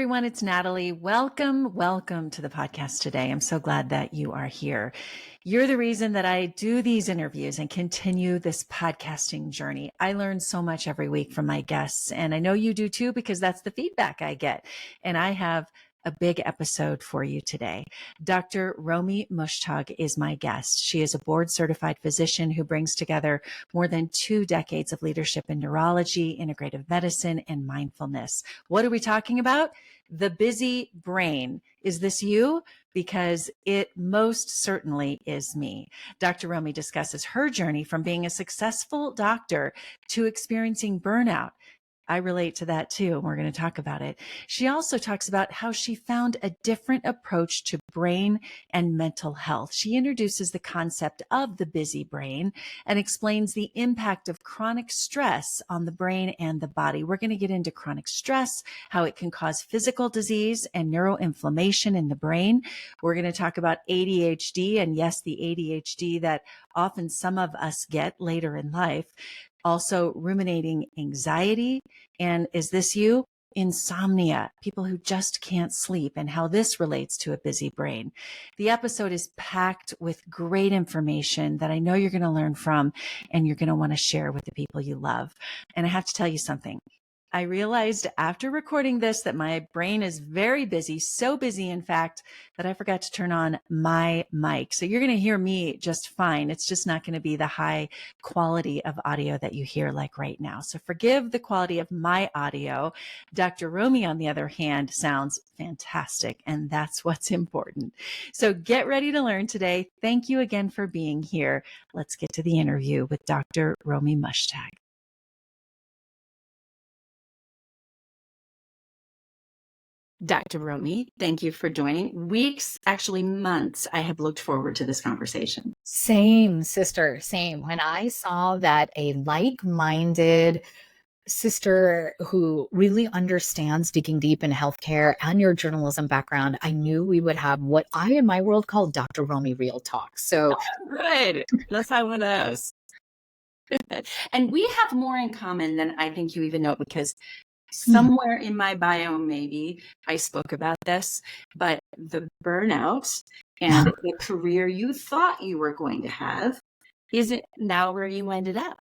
everyone. It's Natalie. Welcome to the podcast today. I'm so glad that you are here. You're the reason that I do these interviews and continue this podcasting journey. I learn so much every week from my guests, and I know you do too, because that's the feedback I get. And I have a big episode for you today. Dr. Romie Mushtag is my guest. She is a board certified physician who brings together more than 2 decades of leadership in neurology, integrative medicine, and mindfulness. What are we talking about? The busy brain. Is this you? Because it most certainly is me. Dr. Romie discusses her journey from being a successful doctor to experiencing burnout. I relate to that too, and we're going to talk about it. She also talks about how she found a different approach to brain and mental health. She introduces the concept of the busy brain and explains the impact of chronic stress on the brain and the body. We're going to get into chronic stress, how it can cause physical disease and neuroinflammation in the brain. We're going to talk about ADHD, and yes, the ADHD that often some of us get later in life. Also, ruminating anxiety. And is this you? Insomnia, people who just can't sleep, and how this relates to a busy brain. The episode is packed with great information that I know you're going to learn from, and you're going to want to share with the people you love. And I have to tell you something. I realized after recording this that my brain is very busy, so busy, in fact, that I forgot to turn on my mic. So you're going to hear me just fine. It's just not going to be the high quality of audio that you hear like right now. So forgive the quality of my audio. Dr. Romie, on the other hand, sounds fantastic, and that's what's important. So get ready to learn today. Thank you again for being here. Let's get to the interview with Dr. Romie Mushtag. Dr. Romie, thank you for joining. Weeks, actually months, I have looked forward to this conversation. Same, sister, same. When I saw that a like-minded sister who really understands digging deep in healthcare and your journalism background, I knew we would have what I in my world call Dr. Romie Real Talk. So good. Let's have one of those. And we have more in common than I think you even know, because somewhere in my bio, maybe I spoke about this, but the burnout and the career you thought you were going to have isn't now where you ended up.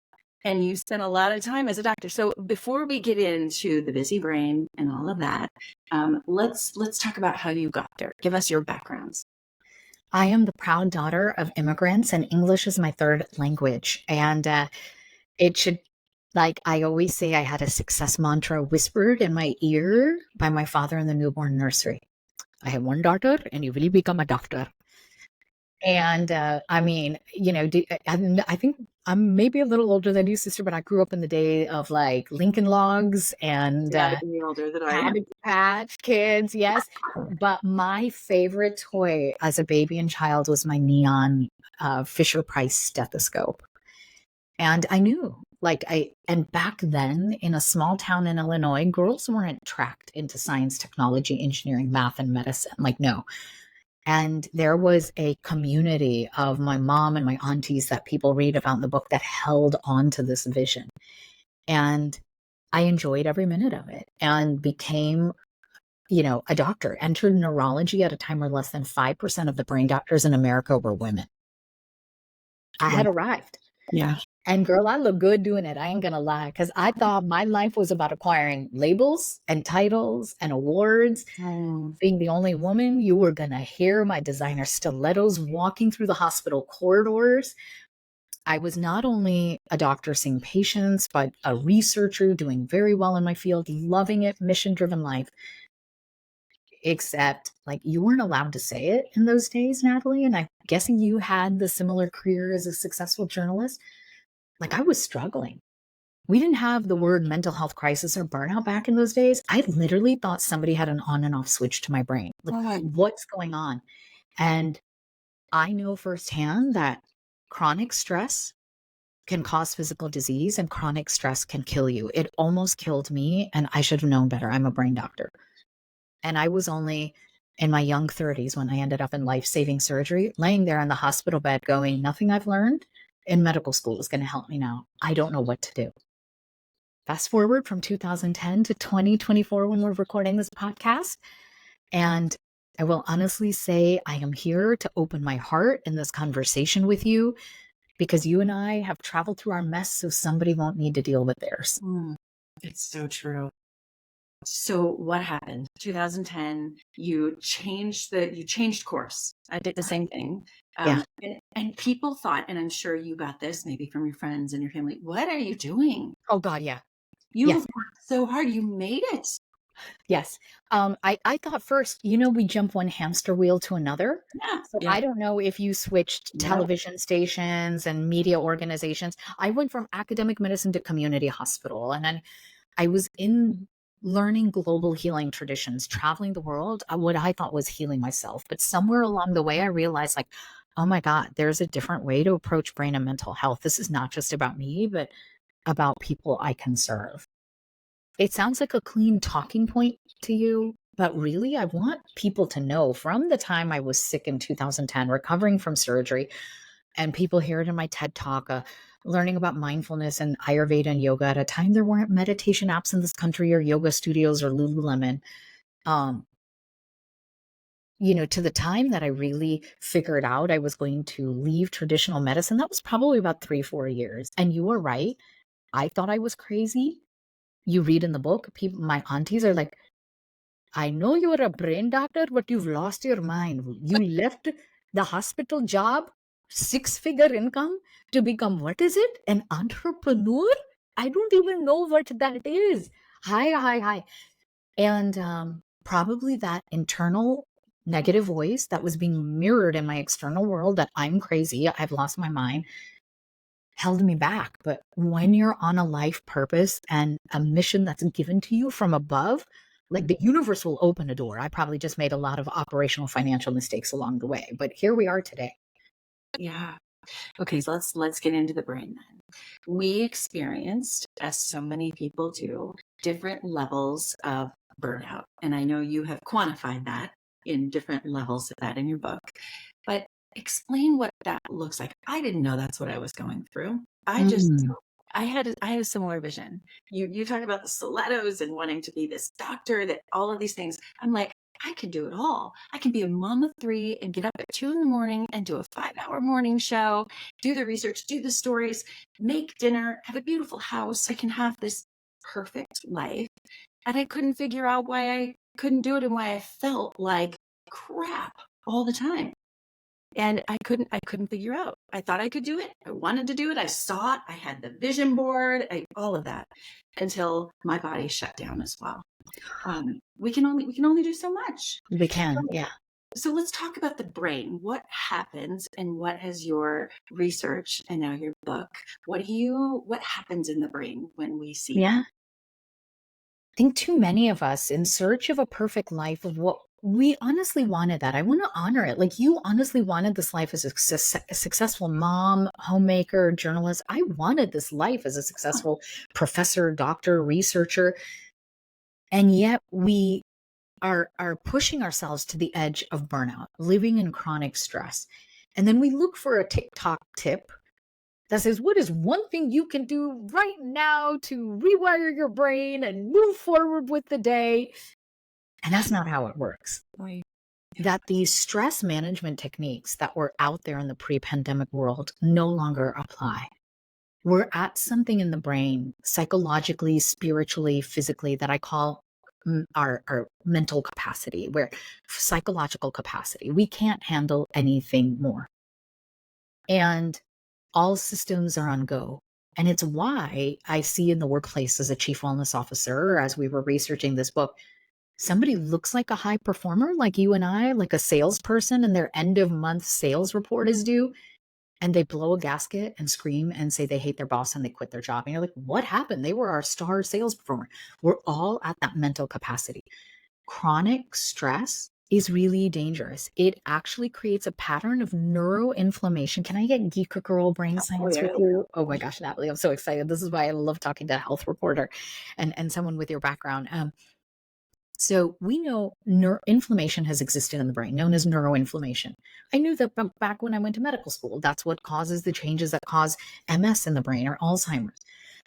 And you spent a lot of time as a doctor. So before we get into the busy brain and all of that, let's talk about how you got there. Give us your backgrounds. I am the proud daughter of immigrants, and English is my third language. And it should, like I always say, I had a success mantra whispered in my ear by my father in the newborn nursery. I have one daughter, and you will become a doctor. And I mean, you know, I think I'm maybe a little older than you, sister, but I grew up in the day of like Lincoln Logs and older than I am. Patch Kids, yes. But my favorite toy as a baby and child was my neon Fisher Price stethoscope. And I knew, and back then in a small town in Illinois, girls weren't tracked into science, technology, engineering, math, and medicine. Like, no. And there was a community of my mom and my aunties that people read about in the book that held on to this vision. And I enjoyed every minute of it and became, you know, a doctor, entered neurology at a time where less than 5% of the brain doctors in America were women. I had arrived. Yeah. And girl, I look good doing it. I ain't going to lie, because I thought my life was about acquiring labels and titles and awards. Being the only woman, you were going to hear my designer stilettos walking through the hospital corridors. I was not only a doctor seeing patients, but a researcher doing very well in my field, loving it, mission-driven life. Except, like, you weren't allowed to say it in those days, Natalie, and I'm guessing you had the similar career as a successful journalist. Like, I was struggling. We didn't have the word mental health crisis or burnout back in those days. I literally thought somebody had an on and off switch to my brain. Like, what's going on? And I know firsthand that chronic stress can cause physical disease and chronic stress can kill you. It almost killed me, and I should have known better. I'm a brain doctor. And I was only in my young 30s when I ended up in life-saving surgery, laying there in the hospital bed going, nothing I've learned in medical school is going to help me now. I don't know what to do. Fast forward from 2010 to 2024 when we're recording this podcast. And I will honestly say I am here to open my heart in this conversation with you because you and I have traveled through our mess so somebody won't need to deal with theirs. It's so true. So what happened? 2010, you changed course. I did the same thing. Yeah. And people thought, and I'm sure you got this maybe from your friends and your family, what are you doing? Oh God, yeah. You Yes. worked so hard. You made it. Yes. I thought first, we jump one hamster wheel to another. Yeah. So Yeah. I don't know if you switched Yeah. television stations and media organizations. I went from academic medicine to community hospital. And then I was in learning global healing traditions, traveling the world, what I thought was healing myself. But somewhere along the way, I realized like, oh my God, there's a different way to approach brain and mental health. This is not just about me, but about people I can serve. It sounds like a clean talking point to you, but really, I want people to know from the time I was sick in 2010, recovering from surgery, and people hear it in my TED talk, learning about mindfulness and Ayurveda and yoga at a time there weren't meditation apps in this country or yoga studios or Lululemon. To the time that I really figured out I was going to leave traditional medicine, that was probably about 3-4 years. And you were right. I thought I was crazy. You read in the book, people, my aunties are like, I know you're a brain doctor, but you've lost your mind. You left the hospital job, 6-figure income, to become, what is it? An entrepreneur? I don't even know what that is. Hi. And probably that internal negative voice that was being mirrored in my external world that I'm crazy, I've lost my mind, held me back. But when you're on a life purpose and a mission that's given to you from above, like the universe will open a door. I probably just made a lot of operational financial mistakes along the way, but here we are today. Yeah. Okay, so let's get into the brain then. We experienced, as so many people do, different levels of burnout. And I know you have quantified that in different levels of that in your book. But explain what that looks like. I didn't know that's what I was going through. I had a similar vision. You talk about the stilettos and wanting to be this doctor, that all of these things. I'm like, I can do it all. I can be a mom of 3 and get up at 2 in the morning and do a 5-hour morning show, do the research, do the stories, make dinner, have a beautiful house. I can have this perfect life. And I couldn't figure out why I couldn't do it and why I felt like crap all the time. And I couldn't figure out. I thought I could do it. I wanted to do it. I saw it. I had the vision board, all of that, until my body shut down as well. We can only do so much. We can, yeah. So let's talk about the brain. What happens, and what has your research and now your book? What happens in the brain when we see? Yeah. I think too many of us in search of a perfect life of what we honestly wanted, that I want to honor it. Like, you honestly wanted this life as a successful mom, homemaker, journalist. I wanted this life as a successful professor, doctor, researcher. And yet we are pushing ourselves to the edge of burnout, living in chronic stress. And then we look for a TikTok tip that says, what is one thing you can do right now to rewire your brain and move forward with the day? And that's not how it works. Right. That these stress management techniques that were out there in the pre-pandemic world no longer apply. We're at something in the brain, psychologically, spiritually, physically, that I call our mental capacity, where psychological capacity, we can't handle anything more. And all systems are on go. And it's why I see in the workplace as a chief wellness officer, or as we were researching this book, somebody looks like a high performer, like you and I, like a salesperson, and their end of month sales report is due, and they blow a gasket and scream and say they hate their boss and they quit their job. And you're like, what happened? They were our star sales performer. We're all at that mental capacity. Chronic stress is really dangerous. It actually creates a pattern of neuroinflammation. Can I get geeker girl brain science with you? Oh my gosh, Natalie, I'm so excited. This is why I love talking to a health reporter and someone with your background. So we know inflammation has existed in the brain, known as neuroinflammation. I knew that back when I went to medical school. That's what causes the changes that cause MS in the brain or Alzheimer's.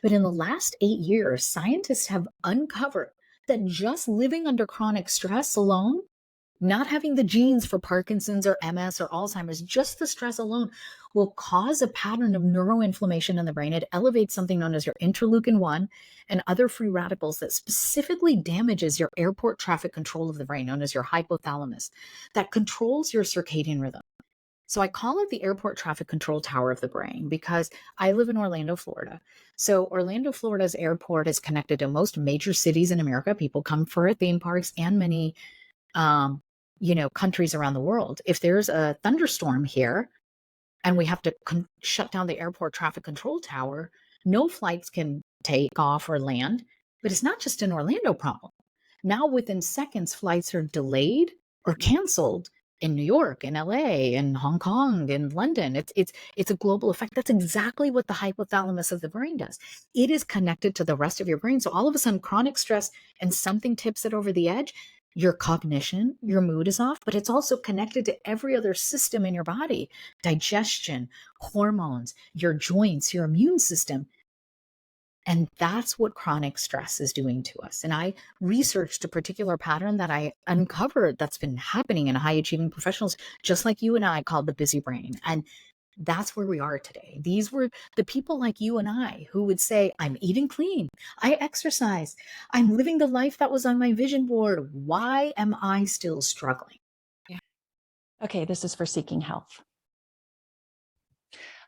But in the last 8 years, scientists have uncovered that just living under chronic stress alone, not having the genes for Parkinson's or MS or Alzheimer's, just the stress alone will cause a pattern of neuroinflammation in the brain. It elevates something known as your interleukin 1 and other free radicals that specifically damages your airport traffic control of the brain, known as your hypothalamus, that controls your circadian rhythm. So I call it the airport traffic control tower of the brain because I live in Orlando, Florida. So Orlando, Florida's airport is connected to most major cities in America. People come for theme parks and many um, countries around the world. If there's a thunderstorm here and we have to shut down the airport traffic control tower, no flights can take off or land. But it's not just an Orlando problem. Now, within seconds, flights are delayed or canceled in New York, in LA, in Hong Kong, in London. It's a global effect. That's exactly what the hypothalamus of the brain does. It is connected to the rest of your brain. So all of a sudden, chronic stress and something tips it over the edge, your cognition, your mood is off, but it's also connected to every other system in your body: digestion, hormones, your joints, your immune system. And that's what chronic stress is doing to us. And I researched a particular pattern that I uncovered that's been happening in high achieving professionals, just like you and I, called the busy brain. And that's where we are today. These were the people like you and I who would say, I'm eating clean, I exercise, I'm living the life that was on my vision board. Why am I still struggling? Yeah. Okay, this is for Seeking Health.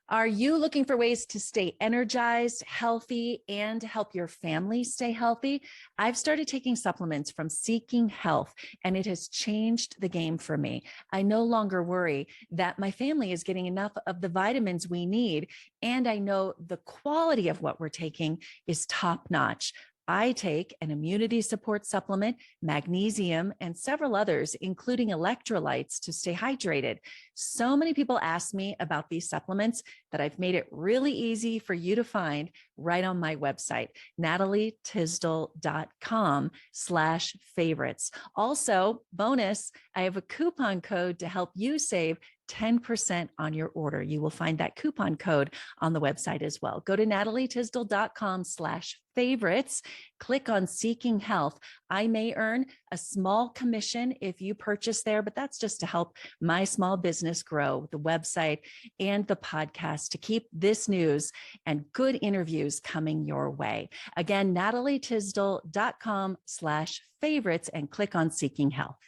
Are you looking for ways to stay energized, healthy, and help your family stay healthy? I've started taking supplements from Seeking Health, and it has changed the game for me. I no longer worry that my family is getting enough of the vitamins we need, and I know the quality of what we're taking is top-notch. I take an immunity support supplement, magnesium, and several others, including electrolytes, to stay hydrated. So many people ask me about these supplements that I've made it really easy for you to find right on my website, natalietysdal.com/favorites. Also, bonus, I have a coupon code to help you save 10% on your order. You will find that coupon code on the website as well. Go to natalietysdal.com/favorites, click on Seeking Health. I may earn a small commission if you purchase there, but that's just to help my small business grow, the website and the podcast, to keep this news and good interviews coming your way. Again, natalietysdal.com/favorites and click on Seeking Health.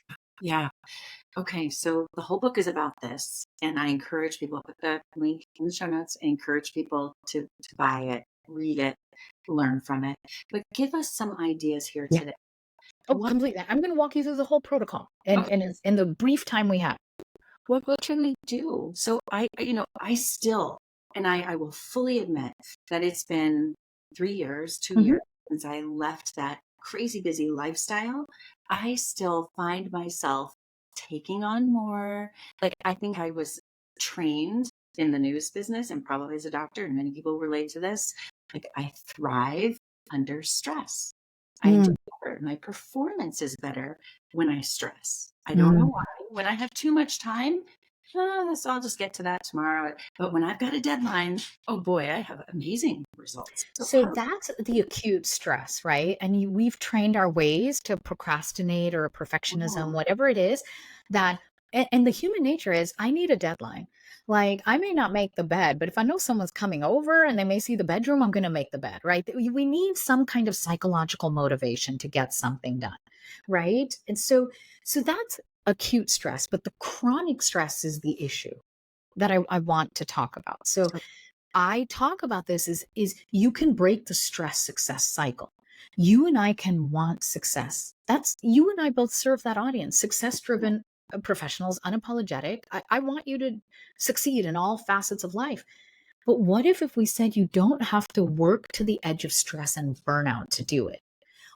Yeah. Okay. So the whole book is about this, and I encourage people, put the link in the show notes, I encourage people to buy it, read it, learn from it. But give us some ideas here Yeah. today. Oh, What, completely. I'm going to walk you through the whole protocol and in the brief time we have. what should we do? So I still, and I will fully admit that it's been 3 years, 2 Mhm. years since I left that crazy busy lifestyle. I still find myself taking on more. Like, I think I was trained in the news business and probably as a doctor, and many people relate to this. Like, I thrive under stress. I do Mm, better. My performance is better when I stress. I don't know mm. why. When I have too much time, this, I'll just get to that tomorrow. But when I've got a deadline, oh boy, I have amazing results. So So that's the acute stress, right? And we've trained our ways to procrastinate or perfectionism, whatever it is that, and the human nature is, I need a deadline. Like, I may not make the bed, but if I know someone's coming over and they may see the bedroom, I'm going to make the bed, right? We need some kind of psychological motivation to get something done, right? And so that's acute stress, but the chronic stress is the issue that I want to talk about. So I talk about this is you can break the stress success cycle. You and I can want success. That's, you and I both serve that audience, success driven professionals, unapologetic. I want you to succeed in all facets of life. But what if we said you don't have to work to the edge of stress and burnout to do it?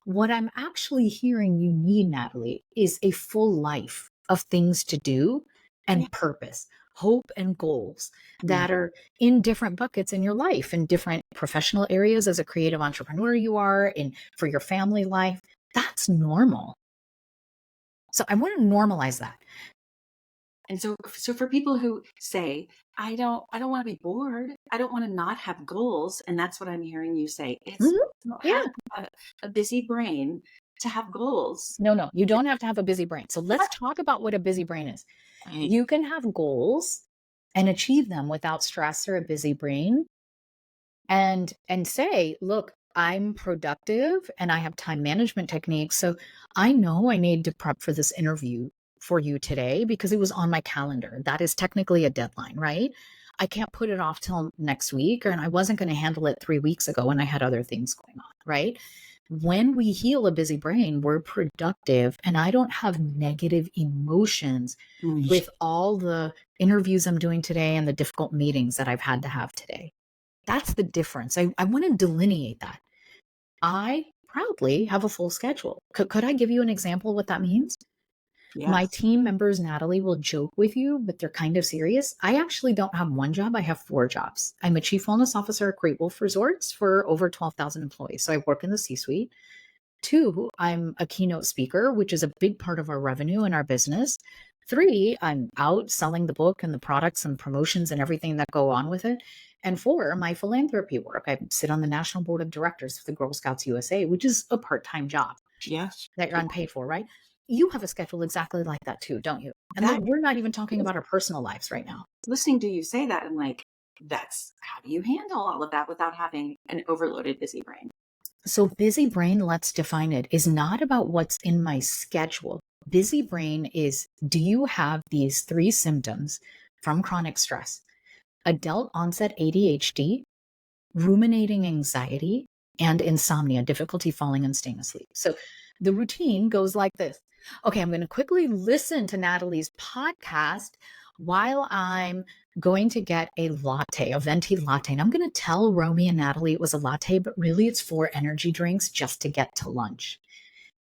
What I'm actually hearing you need, Natalie, is a full life of things to do and purpose, hope and goals that are in different buckets in your life, in different professional areas as a creative entrepreneur you are, in for your family life. That's normal. So I want to normalize that. And so for people who say, I don't want to be bored. I don't want to not have goals. And that's what I'm hearing you say. It's Mhm. not Yeah. having a busy brain to have goals. No, you don't have to have a busy brain. So let's talk about what a busy brain is. Right. You can have goals and achieve them without stress or a busy brain and say, look, I'm productive and I have time management techniques. So I know I need to prep for this interview for you today because it was on my calendar. That is technically a deadline, right? I can't put it off till next week, and I wasn't going to handle it 3 weeks ago when I had other things going on, right? When we heal a busy brain, we're productive, and I don't have negative emotions Mm. with all the interviews I'm doing today and the difficult meetings that I've had to have today. That's the difference. I want to delineate that. I proudly have a full schedule. Could I give you an example of what that means? My Yes. team members, Natalie, will joke with you, but they're kind of serious. I actually don't have one job. I have 4 jobs. I'm a chief wellness officer at Great Wolf Resorts for over 12,000 employees. So I work in the C-suite. 2, I'm a keynote speaker, which is a big part of our revenue and our business. 3, I'm out selling the book and the products and promotions and everything that go on with it. And 4, my philanthropy work. I sit on the national board of directors for the Girl Scouts USA, which is a part-time job Yes. that you're unpaid for, right? You have a schedule exactly like that too, don't you? And That we're not even talking about our personal lives right now. listening to you say that, I'm like, that's how do you handle all of that without having an overloaded busy brain? So busy brain, let's define it, is not about what's in my schedule. Busy brain is, do you have these 3 symptoms from chronic stress? Adult onset ADHD, ruminating anxiety, and insomnia, difficulty falling and staying asleep. So the routine goes like this. Okay, I'm going to quickly listen to Natalie's podcast while I'm going to get a latte, a venti latte. And I'm going to tell Romie and Natalie it was a latte, but really it's 4 energy drinks just to get to lunch.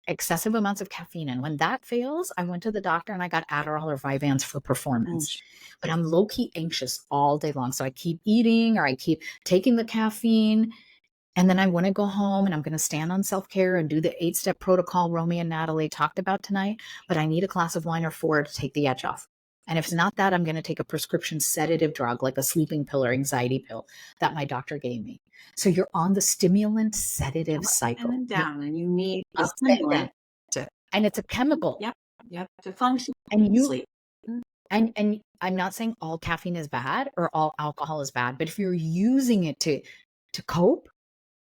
Excessive amounts of caffeine. And when that fails, I went to the doctor and I got Adderall or Vyvanse for performance. But I'm low key anxious all day long. So I keep eating or I keep taking the caffeine. And then I want to go home and I'm going to stand on self-care and do the 8-step protocol Romie and Natalie talked about tonight. But I need a glass of wine or 4 to take the edge off. And if it's not that, I'm going to take a prescription sedative drug like a sleeping pill or anxiety pill that my doctor gave me. So you're on the stimulant-sedative cycle. And then down, and you need a Up and stimulant down. to, And it's a chemical. yep, to function And you sleep. and I'm not saying all caffeine is bad or all alcohol is bad, but if you're using it to cope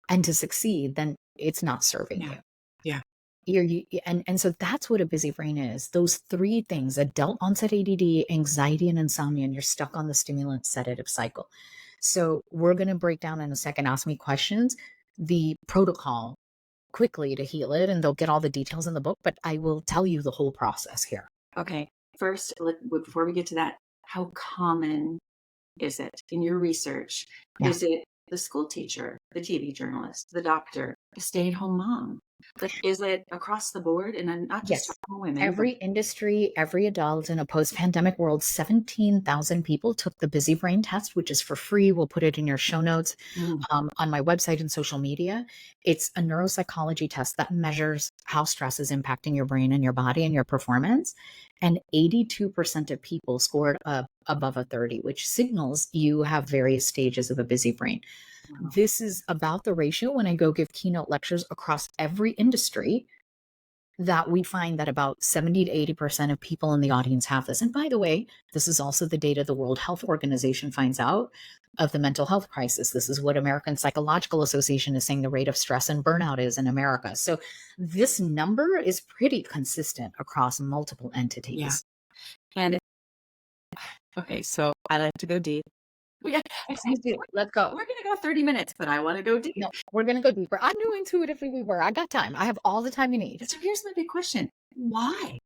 and to succeed, then it's not serving Yeah. you. Yeah. And so that's what a busy brain is. Those 3 things: adult onset ADD, anxiety, and insomnia, and you're stuck on the stimulant sedative cycle. So we're going to break down in a second. Ask me questions, the protocol quickly to heal it, and they'll get all the details in the book, but I will tell you the whole process here. Okay. First, before we get to that, how common is it in your research? Yeah. Is it the school teacher, the TV journalist, the doctor, the stay-at-home mom? Like, is it across the board? And I'm not just Yes. talking about women. Every industry, every adult in a post-pandemic world, 17,000 people took the busy brain test, which is for free. We'll put it in your show notes on my website and social media. It's a neuropsychology test that measures how stress is impacting your brain and your body and your performance. And 82% of people scored above a 30, which signals you have various stages of a busy brain. Wow. This is about the ratio when I go give keynote lectures across every industry, that we find that about 70 to 80% of people in the audience have this. And by the way, this is also the data the World Health Organization finds out of the mental health crisis. This is what American Psychological Association is saying the rate of stress and burnout is in America. So this number is pretty consistent across multiple entities. Yeah. And okay, so I like to go deep. Yeah, Let's go. we're gonna go 30 minutes, but I want to go deep. No, we're going to go deeper. I knew intuitively we were. I got time. I have all the time you need. So here's my big question. Why?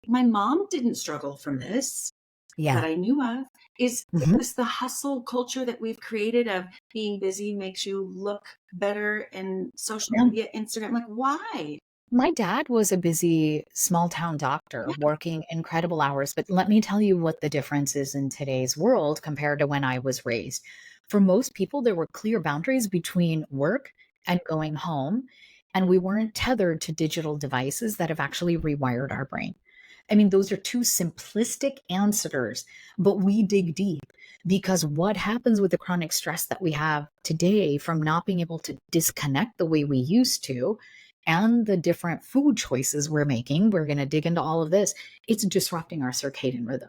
My mom didn't struggle from this that I knew of. Is this the hustle culture that we've created of being busy makes you look better in social media, Instagram? Like, why? My dad was a busy small town doctor working incredible hours, but let me tell you what the difference is in today's world compared to when I was raised. For most people, there were clear boundaries between work and going home, and we weren't tethered to digital devices that have actually rewired our brain. I mean, those are two simplistic answers, but we dig deep because what happens with the chronic stress that we have today from not being able to disconnect the way we used to and the different food choices we're making, we're going to dig into all of this. It's disrupting our circadian rhythm.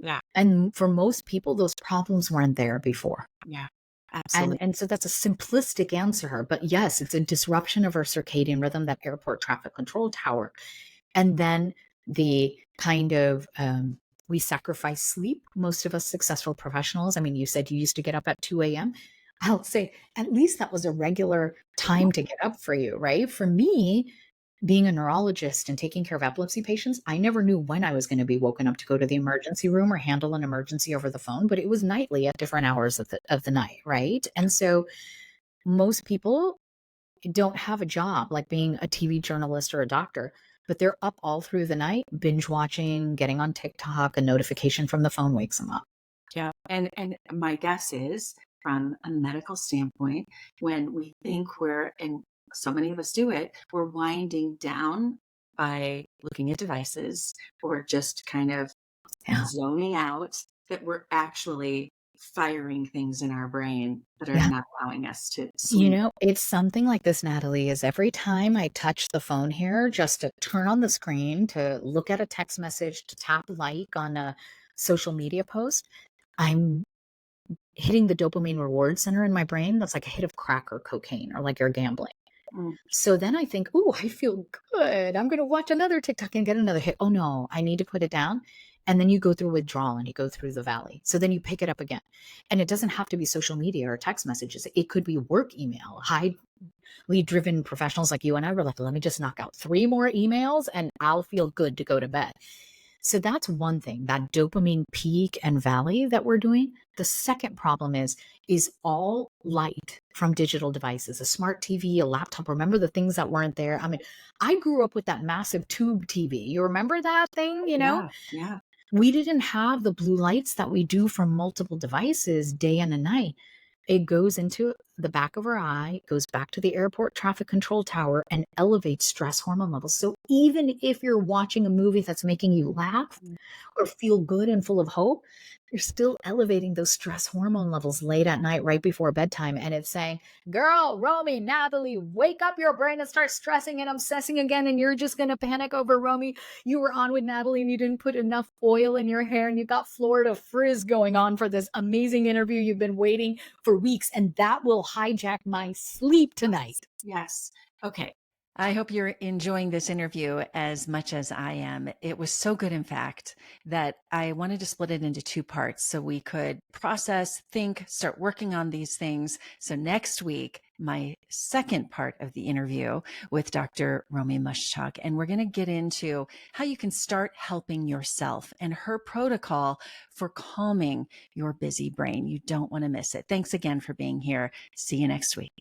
Yeah. And for most people, those problems weren't there before. Yeah. Absolutely. And so that's a simplistic answer. But yes, it's a disruption of our circadian rhythm, that airport traffic control tower. And then the kind of, we sacrifice sleep. Most of us successful professionals. I mean, you said you used to get up at 2 a.m. I'll say at least that was a regular time to get up for you, right? For me, being a neurologist and taking care of epilepsy patients, I never knew when I was going to be woken up to go to the emergency room or handle an emergency over the phone, but it was nightly at different hours of the night, right? And so most people don't have a job like being a TV journalist or a doctor, but they're up all through the night, binge watching, getting on TikTok, a notification from the phone wakes them up. Yeah. And my guess is, from a medical standpoint, when we think and so many of us do it, we're winding down by looking at devices or just kind of zoning out, that we're actually firing things in our brain that are not allowing us to sleep. It's something like this, Natalie, is every time I touch the phone here, just to turn on the screen, to look at a text message, to tap like on a social media post, I'm hitting the dopamine reward center in my brain. That's like a hit of crack or cocaine, or like you're gambling. So then I think, oh, I feel good. I'm going to watch another TikTok and get another hit. Oh no, I need to put it down. And then you go through withdrawal and you go through the valley. So then you pick it up again. And it doesn't have to be social media or text messages. It could be work email. Highly driven professionals like you and I were like, let me just knock out 3 more emails and I'll feel good to go to bed. So that's one thing, that dopamine peak and valley that we're doing. The second problem is all light from digital devices, a smart TV, a laptop. Remember the things that weren't there? I mean, I grew up with that massive tube TV. You remember that thing, Yeah. We didn't have the blue lights that we do from multiple devices day and a night. It goes into the back of our eye, goes back to the airport traffic control tower and elevates stress hormone levels. So even if you're watching a movie that's making you laugh or feel good and full of hope, you're still elevating those stress hormone levels late at night, right before bedtime. And it's saying, girl, Romie, Natalie, wake up your brain and start stressing and obsessing again. And you're just going to panic over Romie. You were on with Natalie and you didn't put enough oil in your hair and you got Florida frizz going on for this amazing interview you've been waiting for weeks. And that will hijack my sleep tonight. Yes. Okay. I hope you're enjoying this interview as much as I am. It was so good, in fact, that I wanted to split it into 2 parts so we could process, think, start working on these things. So next week, my second part of the interview with Dr. Romie Muschamp, and we're going to get into how you can start helping yourself and her protocol for calming your busy brain. You don't want to miss it. Thanks again for being here. See you next week.